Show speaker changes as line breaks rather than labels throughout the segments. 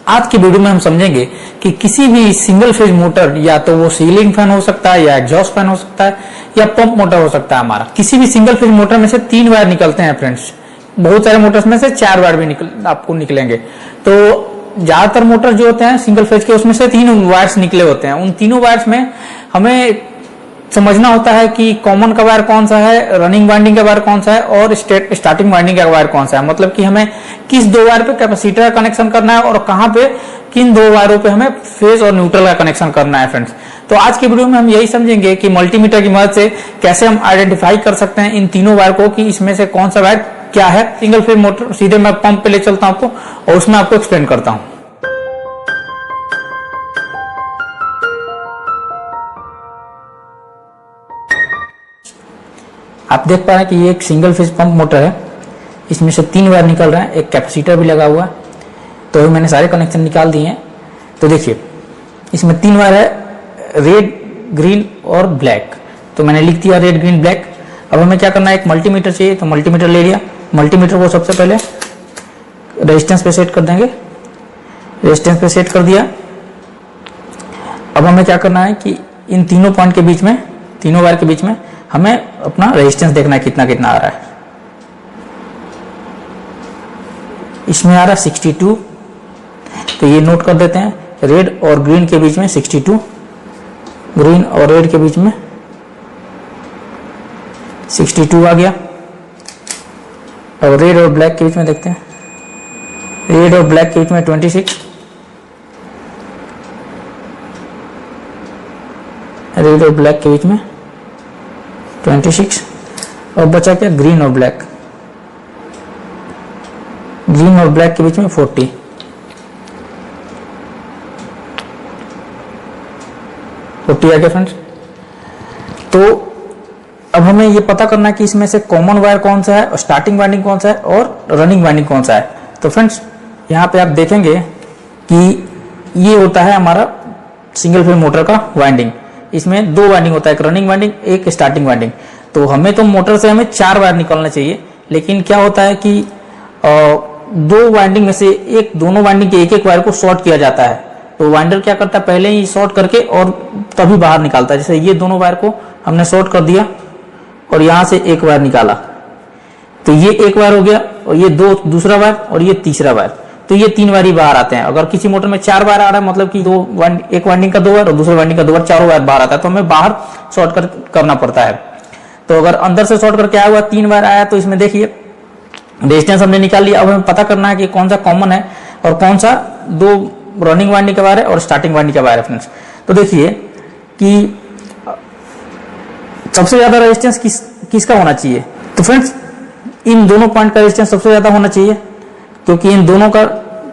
आज की वीडियो में हम समझेंगे कि किसी भी सिंगल फेज मोटर, या तो वो सीलिंग फैन हो सकता है, या एग्जॉस्ट फैन हो सकता है, या पंप मोटर हो सकता है हमारा, किसी भी सिंगल फेज मोटर में से 3 वायर निकलते हैं फ्रेंड्स। बहुत सारे मोटर्स में से 4 वायर भी आपको निकलेंगे। तो ज्यादातर मोटर जो होते हैं सिंगल फेज के, उसमें से 3 वायर्स निकले होते हैं। उन तीनों वायर्स में हमें समझना होता है कि कॉमन का वायर कौन सा है, रनिंग वाइंडिंग का वायर कौन सा है, और स्टार्टिंग वाइंडिंग का वायर कौन सा है। मतलब कि हमें किस 2 वायर पे कैपेसिटर का कनेक्शन करना है और कहां पे किन 2 वायरों पे हमें फेज और न्यूट्रल का कनेक्शन करना है फ्रेंड्स। तो आज की वीडियो में हम यही समझेंगे कि मल्टीमीटर की मदद से कैसे हम आइडेंटिफाई कर सकते हैं इन तीनों वायर को कि इसमें से कौन सा वायर क्या है। सिंगल फेज मोटर सीधे मैं पंप पे ले चलता हूं आपको और उसमें आपको एक्सप्लेन करता हूं। आप देख पा रहे हैं कि ये एक सिंगल फेज पंप मोटर है। इसमें से 3 वायर निकल रहे हैं, एक कैपेसिटर भी लगा हुआ है। तो मैंने सारे कनेक्शन निकाल दिए हैं। तो देखिए इसमें 3 वायर है, रेड, ग्रीन और ब्लैक। तो मैंने लिख दिया रेड, ग्रीन, ब्लैक। अब हमें क्या करना है, एक मल्टीमीटर चाहिए, तो मल्टीमीटर ले लिया। मल्टीमीटर को सबसे पहले रेजिस्टेंस पे सेट कर देंगे। रेजिस्टेंस पे सेट कर दिया। अब हमें क्या करना है कि इन तीनों पॉइंट के बीच में, तीनों वायर के बीच में हमें अपना रेजिस्टेंस देखना है कितना कितना आ रहा है। इसमें आ रहा है 62। तो ये नोट कर देते हैं, रेड और ग्रीन के बीच में 62, ग्रीन और रेड के बीच में 62 आ गया। अब रेड और ब्लैक के बीच में देखते हैं, रेड और ब्लैक के बीच में 26, रेड और ब्लैक के बीच में 26। और बचा क्या, ग्रीन और ब्लैक, ग्रीन और ब्लैक के बीच में 40। आ गया फ्रेंड्स। तो अब हमें ये पता करना है कि इसमें से कॉमन वायर कौन सा है, और स्टार्टिंग वाइंडिंग कौन सा है, और रनिंग वाइंडिंग कौन सा है। तो फ्रेंड्स यहाँ पे आप देखेंगे कि ये होता है हमारा सिंगल फेज मोटर का वाइंडिंग। इसमें 2 वाइंडिंग होता है, एक रनिंग वाइंडिंग, एक स्टार्टिंग वाइंडिंग। तो हमें तो मोटर से हमें 4 वायर निकलना चाहिए, लेकिन क्या होता है कि 2 वाइंडिंग में से दोनों वाइंडिंग के एक वायर को शॉर्ट किया जाता है। तो वाइंडर क्या करता है, पहले ही शॉर्ट करके और तभी बाहर निकालता है। जैसे ये दोनों वायर को हमने शॉर्ट कर दिया और यहां से एक वायर निकाला, तो ये एक वायर हो गया, और ये दूसरा वायर, और ये तीसरा वायर। तो ये 3 वायर ही बाहर आते हैं। अगर किसी मोटर में 4 वायर आ रहा है, मतलब कि एक वाइंडिंग का 2 वायर और दूसरे वाइंडिंग का 2 वायर, 4 वायर बाहर आता है, तो हमें बाहर शॉर्ट करना पड़ता है। तो अगर अंदर से शॉर्ट करके आया हुआ 3 वायर आया, तो इसमें देखिए रेजिस्टेंस हमने निकाल लिया। अब हमें पता करना है कि कौन सा कॉमन है और कौन सा 2 रनिंग वाइंडिंग का वायर है और स्टार्टिंग वाइंडिंग का वायर है फ्रेंड्स। तो देखिए कि सबसे ज्यादा रेजिस्टेंस किसका होना चाहिए। तो फ्रेंड्स इन दोनों पॉइंट का रेजिस्टेंस सबसे ज्यादा होना चाहिए, क्योंकि इन दोनों का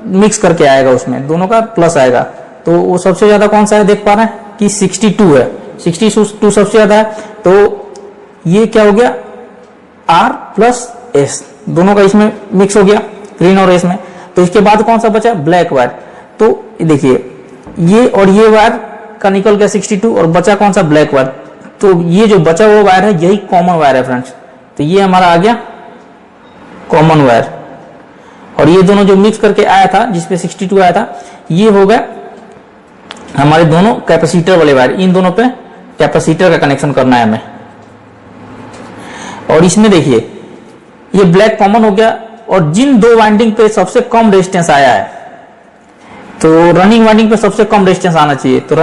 मिक्स करके आएगा, उसमें दोनों का प्लस आएगा। तो वो सबसे ज्यादा कौन सा है, देख पा रहे हैं कि 62 है, 62 सबसे ज्यादा है। तो ये क्या हो गया, R प्लस S, दोनों का इसमें मिक्स हो गया, ग्रीन और S में। तो इसके बाद कौन सा बचा, ब्लैक वायर। तो देखिए ये और ये वायर का निकल गया 62, और बचा कौन सा, ब्लैक वायर। तो ये जो बचा हुआ वायर है, यही कॉमन वायर है फ्रेंड्स। तो ये हमारा आ गया कॉमन वायर, और ये दोनों जो मिक्स करके आया था, जिसपे 62 आया था, ये हो गया हमारे दोनों कैपेसिटर वाले वायर। इन दोनों पे कैपेसिटर का कनेक्शन करना है हमें। और इसमें देखिए ये ब्लैक कॉमन हो गया, और जिन 2 वाइंडिंग पे सबसे कम रेजिस्टेंस आया है, तो रनिंग वाइंडिंग पे सबसे कम रेजिस्टेंस आना चाहिए। तो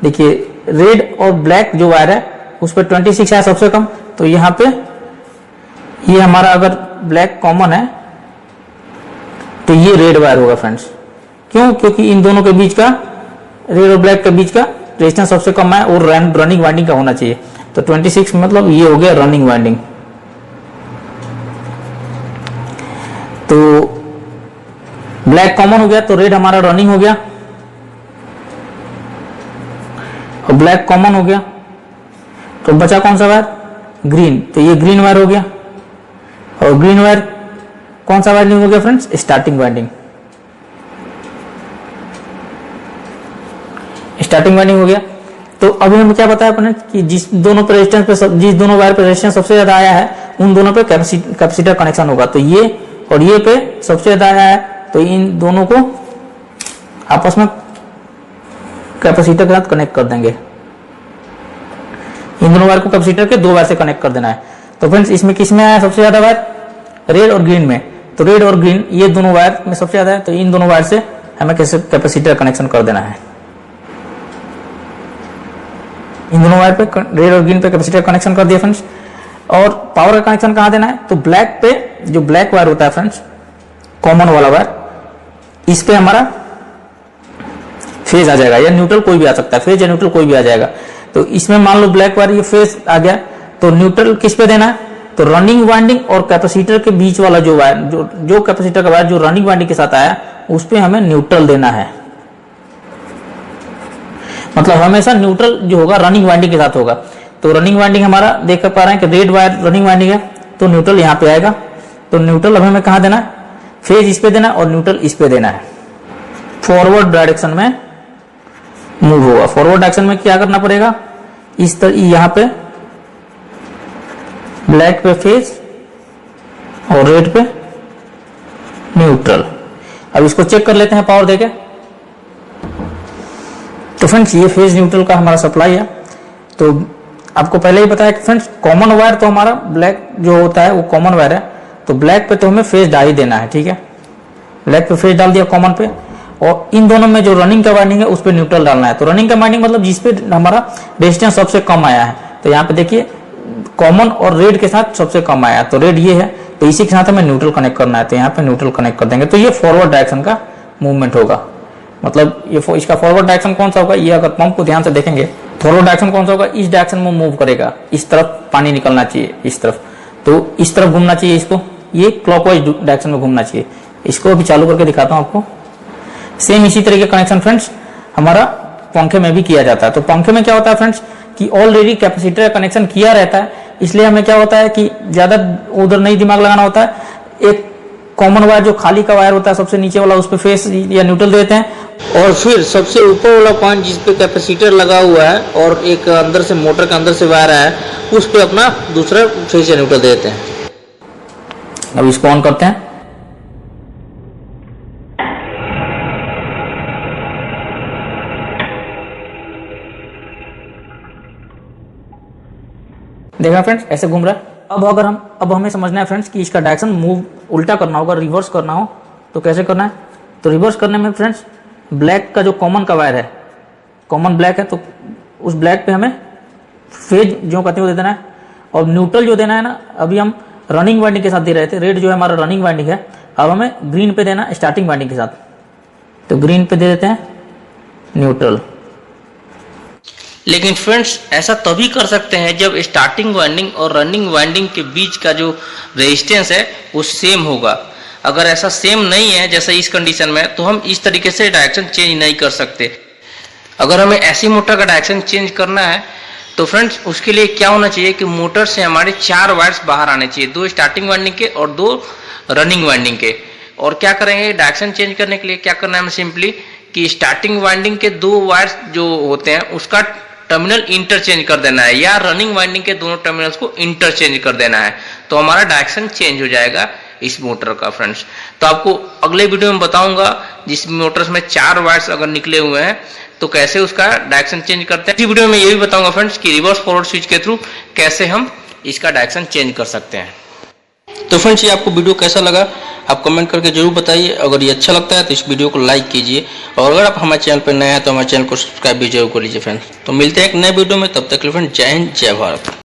देखिए रेड और ब्लैक जो वायर है उस पर 26 है सबसे कम। तो यहाँ पे ये हमारा अगर ब्लैक कॉमन है, तो ये रेड वायर होगा फ्रेंड्स। क्यों, क्योंकि इन दोनों के बीच का, रेड और ब्लैक के बीच का रेजिस्टेंस सबसे कम है और रनिंग वाइंडिंग का होना चाहिए। तो 26 मतलब ये हो गया रनिंग वाइंडिंग। तो ब्लैक कॉमन हो गया, तो रेड हमारा रनिंग हो गया, और ब्लैक कॉमन हो गया, तो बचा कौन सा वायर, ग्रीन। तो ये ग्रीन वायर हो गया, और ग्रीन वायर कौन सा वाइंडिंग हो गया friends, starting winding. Starting winding हो गया। तो अभी हमें क्या बताया अपने कि जिस दोनों पे रेजिस्टेंस पे, जिस दोनों वायर पे रेजिस्टेंस सबसे ज्यादा आया है, उन दोनों पे कैपेसिटर कनेक्शन होगा। तो ये और ये पे सबसे ज्यादा आया है, तो इन दोनों को आपस में कैपेसिटर के साथ कनेक्ट कर देंगे। इन दोनों वायर को कैपेसिटर के 2 वायर से कनेक्ट कर देना है। तो फ्रेंड्स इसमें किस में आया सबसे ज्यादा वायर? रेड और ग्रीन में। तो रेड और ग्रीन ये दोनों वायर में सबसे ज्यादा है, तो इन दोनों वायर से हमें कैसे कैपेसिटर कनेक्शन कर देना है। इन दोनों वायर पे रेड और ग्रीन पे कैपेसिटर कनेक्शन कर दिया फ्रेंड्स। और पावर का कनेक्शन कहां देना है? तो ब्लैक पे, जो ब्लैक वायर होता है फ्रेंड्स, कॉमन वाला वायर, इस पे हमारा फेज आ जाएगा, या न्यूट्रल कोई भी आ सकता है, फेज या न्यूट्रल कोई भी आ जाएगा। तो इसमें मान लो ब्लैक वायर ये फेज आ गया, तो न्यूट्रल किस पे देना है? तो रनिंग वाइंडिंग और कैपेसिटर के बीच वाला जो वायर, जो कैपेसिटर का वायर जो रनिंग वाइंडिंग के साथ आया, उस पे हमें न्यूट्रल देना है। मतलब हमेशा न्यूट्रल जो होगा रनिंग वाइंडिंग के साथ होगा। तो रनिंग वाइंडिंग हमारा देख पा रहे हैं कि रेड वायर रनिंग वाइंडिंग है, तो न्यूट्रल यहाँ पे आएगा। तो न्यूट्रल अब हमें कहाँ देना है? फेज इस पे देना है और न्यूट्रल इस पे देना है। फॉरवर्ड डायरेक्शन में मूव होगा। फॉरवर्ड डायरेक्शन में क्या करना पड़ेगा? इस तरह यहाँ पे ब्लैक पे फेज और रेड पे न्यूट्रल। अब इसको चेक कर लेते हैं पावर देके। तो फ्रेंड्स ये फेज न्यूट्रल का हमारा सप्लाई है। तो आपको पहले ही बताया कि फ्रेंड्स कॉमन वायर तो हमारा ब्लैक जो होता है वो कॉमन वायर है, तो ब्लैक पे तो हमें फेज डाल ही देना है, ठीक है। ब्लैक पे फेज डाल दिया कॉमन पे, और इन दोनों में जो रनिंग का वाइंडिंग है उस पे न्यूट्रल डालना है। तो रनिंग का वाइंडिंग मतलब जिस पे हमारा रेजिस्टेंस सबसे कम आया है। तो यहाँ पे देखिए कॉमन और रेड के साथ सबसे कम आया, तो रेड ये है, तो इसी के साथ हमें न्यूट्रल कनेक्ट करना है। तो यहाँ पे न्यूट्रल कनेक्ट कर देंगे। तो ये फॉरवर्ड डायरेक्शन का मूवमेंट होगा। मतलब ये इसका फॉरवर्ड डायरेक्शन कौन सा होगा? ये अगर पंप को ध्यान से देखेंगे, फॉरवर्ड डायरेक्शन कौन सा होगा? इस डायरेक्शन में मूव करेगा, इस तरफ पानी निकलना चाहिए, इस तरफ। तो इस तरफ घूमना चाहिए इसको, ये क्लॉकवाइज डायरेक्शन में घूमना चाहिए। इसको अभी चालू करके दिखाता हूं आपको। सेम इसी तरह के कनेक्शन फ्रेंड्स हमारा पंखे में भी किया जाता है। तो पंखे में क्या होता है फ्रेंड्स कि ऑलरेडी कैपेसिटर का कनेक्शन किया रहता है, इसलिए हमें क्या होता है कि ज्यादा उधर नहीं दिमाग लगाना होता है। एक कॉमन वायर जो खाली का वायर होता है सबसे नीचे वाला, उस पे फेस या न्यूट्रल देते हैं,
और फिर सबसे ऊपर वाला पॉइंट जिस पे कैपेसिटर लगा हुआ है और एक अंदर से मोटर के अंदर से वायर है, उस पे अपना दूसरा फेज या न्यूट्रल देते हैं।
अब इसको ऑन करते हैं। देखा फ्रेंड्स ऐसे घूम रहा है। अब हमें समझना है फ्रेंड्स कि इसका डायरेक्शन मूव उल्टा करना होगा, रिवर्स करना हो तो कैसे करना है। तो रिवर्स करने में फ्रेंड्स ब्लैक का जो कॉमन का वायर है, कॉमन ब्लैक है, तो उस ब्लैक पे हमें फेज जो कहते हैं वो दे देना है। और न्यूट्रल जो देना है ना, अभी हम रनिंग वाइंडिंग के साथ दे रहे थे, रेड जो है हमारा रनिंग वाइंडिंग है, अब हमें ग्रीन पे देना स्टार्टिंग वाइंडिंग के साथ। तो ग्रीन पे दे देते हैं न्यूट्रल।
लेकिन फ्रेंड्स ऐसा तभी कर सकते हैं जब स्टार्टिंग वाइंडिंग और रनिंग वाइंडिंग के बीच का जो रेजिस्टेंस है वो सेम होगा। अगर ऐसा सेम नहीं है जैसे इस कंडीशन में, तो हम इस तरीके से डायरेक्शन चेंज नहीं कर सकते। अगर हमें ऐसी मोटर का डायरेक्शन चेंज करना है तो फ्रेंड्स उसके लिए क्या होना चाहिए कि मोटर से हमारे 4 वायर्स बाहर आने चाहिए, 2 स्टार्टिंग वाइंडिंग के और 2 रनिंग वाइंडिंग के। और क्या करेंगे डायरेक्शन चेंज करने के लिए, क्या करना है हमें सिंपली कि स्टार्टिंग वाइंडिंग के 2 वायर्स जो होते हैं उसका टर्मिनल इंटरचेंज कर देना है, या रनिंग वाइंडिंग के दोनों टर्मिनल्स को इंटरचेंज कर देना है, तो हमारा डायरेक्शन चेंज हो जाएगा इस मोटर का फ्रेंड्स। तो आपको अगले वीडियो में बताऊंगा जिस मोटर्स में 4 वायर्स अगर निकले हुए हैं तो कैसे उसका डायरेक्शन चेंज करते हैं। इस वीडियो में ये भी बताऊंगा फ्रेंड्स कि रिवर्स फॉरवर्ड स्विच के थ्रू कैसे हम इसका डायरेक्शन चेंज कर सकते हैं। तो फ्रेंड्स ये आपको वीडियो कैसा लगा आप कमेंट करके जरूर बताइए। अगर ये अच्छा लगता है तो इस वीडियो को लाइक कीजिए, और अगर आप हमारे चैनल पर नए हैं तो हमारे चैनल को सब्सक्राइब भी जरूर कर लीजिए फ्रेंड्स। तो मिलते हैं एक नए वीडियो में, तब तक के लिए फ्रेंड्स जय हिंद जय भारत।